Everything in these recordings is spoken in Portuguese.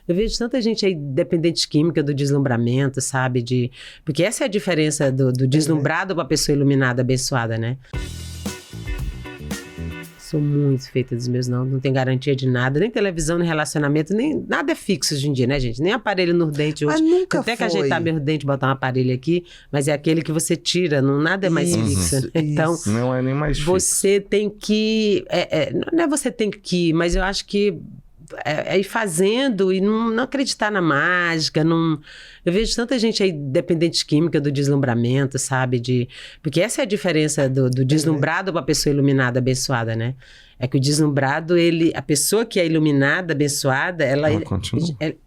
Eu vejo tanta gente aí dependente química do deslumbramento, sabe? Porque essa é a diferença do deslumbrado para a pessoa iluminada, abençoada, né? Sou muito feita dos meus não tenho garantia de nada, nem televisão, nem relacionamento, nem nada é fixo hoje em dia, né, gente? Nem aparelho no dente hoje. Mas nunca até que foi. ajeitar meu dente, botar um aparelho aqui, mas é aquele que você tira, nada é mais fixo. Então, não é nem mais fixo. Você tem que... não é você tem que, mas eu acho que é ir fazendo e não acreditar na mágica, não... Eu vejo tanta gente aí dependente química do deslumbramento, sabe? Porque essa é a diferença do deslumbrado para a pessoa iluminada, abençoada, né? É que o deslumbrado, a pessoa que é iluminada, abençoada, ela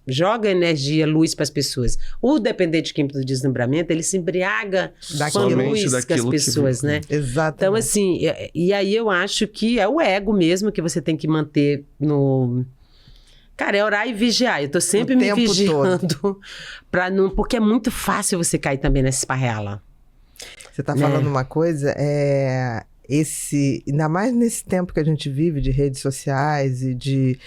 joga energia, luz para as pessoas. O dependente químico do deslumbramento, ele se embriaga com a luz das pessoas, né? Exatamente. Então, assim, e aí eu acho que é o ego mesmo que você tem que manter no... Cara, é orar e vigiar. Eu tô sempre me vigiando porque é muito fácil você cair também nessa esparrela. Você tá falando uma coisa, ainda mais nesse tempo que a gente vive de redes sociais e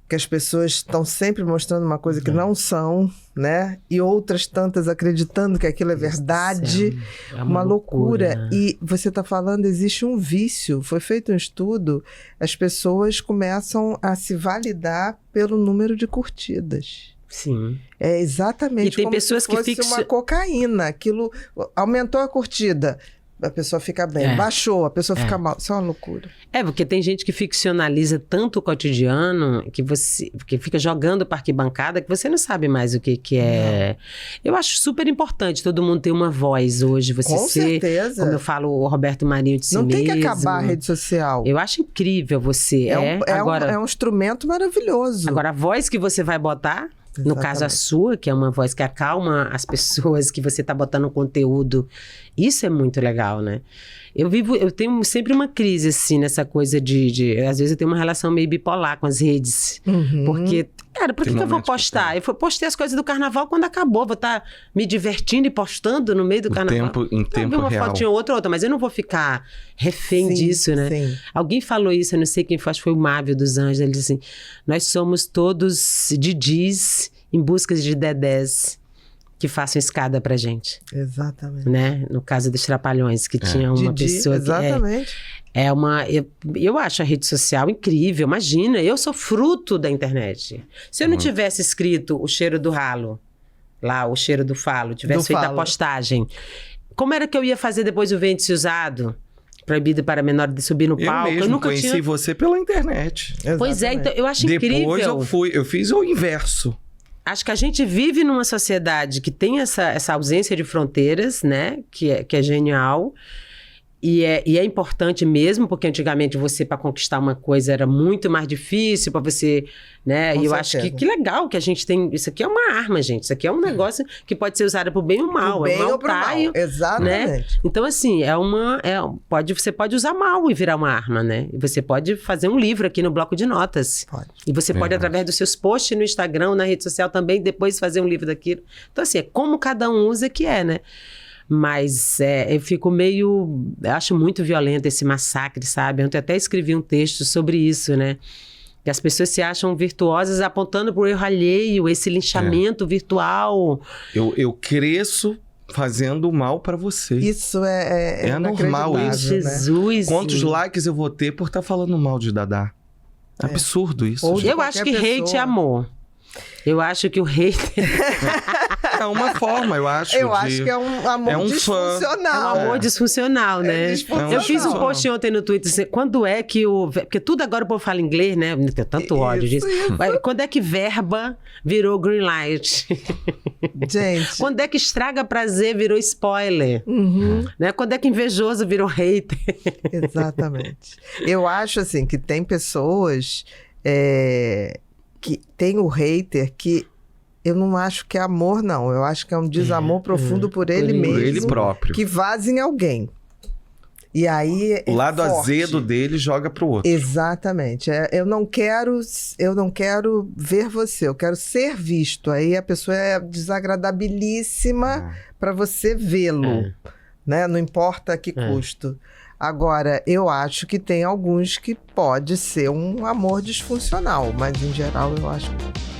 que as pessoas estão sempre mostrando uma coisa que não são, né? E outras tantas acreditando que aquilo é verdade. É uma loucura. E você está falando, existe um vício. Foi feito um estudo, as pessoas começam a se validar pelo número de curtidas. Sim. É exatamente e tem como pessoas se fosse uma cocaína. Aquilo aumentou a curtida. A pessoa fica bem. Baixou, a pessoa fica mal. Isso é uma loucura. Porque tem gente que ficcionaliza tanto o cotidiano que fica jogando para arquibancada que você não sabe mais o que é. Eu acho super importante todo mundo ter uma voz hoje. Você Com certeza. Como eu falo, o Roberto Marinho de si mesmo. Não tem que mesmo. acabar a rede social. Eu acho incrível você. É um instrumento maravilhoso. Agora, a voz que você vai botar... Exatamente. No caso, a sua, que é uma voz que acalma as pessoas, que você tá botando conteúdo. Isso é muito legal, né? Eu tenho sempre uma crise, assim, nessa coisa às vezes eu tenho uma relação meio bipolar com as redes. Porque, cara, por que eu vou postar? Eu postei as coisas do carnaval quando acabou. Vou estar me divertindo e postando no meio do carnaval. Em tempo uma real. fotinha ou outra, mas eu não vou ficar refém disso, né? Sim. Alguém falou isso, eu não sei quem foi, acho que foi o Mávio dos Anjos. Ele disse assim, nós somos todos Didis em busca de Dedés que façam escada pra gente. Exatamente. Né? No caso dos Trapalhões, que tinha uma pessoa exatamente. que... Eu acho a rede social incrível. Imagina, eu sou fruto da internet. Se eu não tivesse escrito o cheiro do ralo, lá, o cheiro do falo, tivesse feito a postagem, como era que eu ia fazer depois o Vende-se Usado? Proibido para menor de subir no palco. Eu nunca conheci você pela internet. Exatamente. Pois é, então eu acho incrível. Depois eu fiz o inverso. Acho que a gente vive numa sociedade que tem essa ausência de fronteiras, né? Que é genial. E é importante mesmo, porque antigamente você, para conquistar uma coisa, era muito mais difícil para você, né? E eu acho que legal que a gente tem... Isso aqui é uma arma, gente. Isso aqui é um negócio que pode ser usado pro bem ou mal. Pro bem ou pro mal. Exatamente. Né? Então, assim, você pode usar mal e virar uma arma, né? E você pode fazer um livro aqui no bloco de notas. Pode. E você pode, através dos seus posts no Instagram, na rede social também, depois fazer um livro daquilo. Então, assim, é como cada um usa que né? Mas eu fico eu acho muito violento esse massacre, sabe? Ontem até escrevi um texto sobre isso, né? Que as pessoas se acham virtuosas apontando pro erro alheio, esse linchamento virtual. Eu cresço fazendo mal pra você. Isso é normal isso, né? Jesus! Quantos likes eu vou ter por estar falando mal de Dadá? Absurdo isso. Eu acho que hate é amor. Eu acho que o hater... É uma forma, eu acho. Eu acho que é um amor disfuncional. É um amor disfuncional, né? Eu fiz um post ontem no Twitter, assim, quando é que porque tudo agora o povo fala inglês, né? Eu tenho tanto ódio disso. Quando é que verba virou green light? Gente. Quando é que estraga prazer virou spoiler? Né? Quando é que invejoso virou hater? Exatamente. Eu acho, assim, que tem pessoas que tem o hater que eu não acho que é amor, não. Eu acho que é um desamor profundo por ele mesmo. Por ele próprio. Que vaza em alguém. E aí o lado azedo dele joga pro outro. Exatamente. Eu não quero ver você, eu quero ser visto. Aí a pessoa é desagradabilíssima para você vê-lo. Né? Não importa a que custo. Agora, eu acho que tem alguns que pode ser um amor disfuncional, mas em geral eu acho que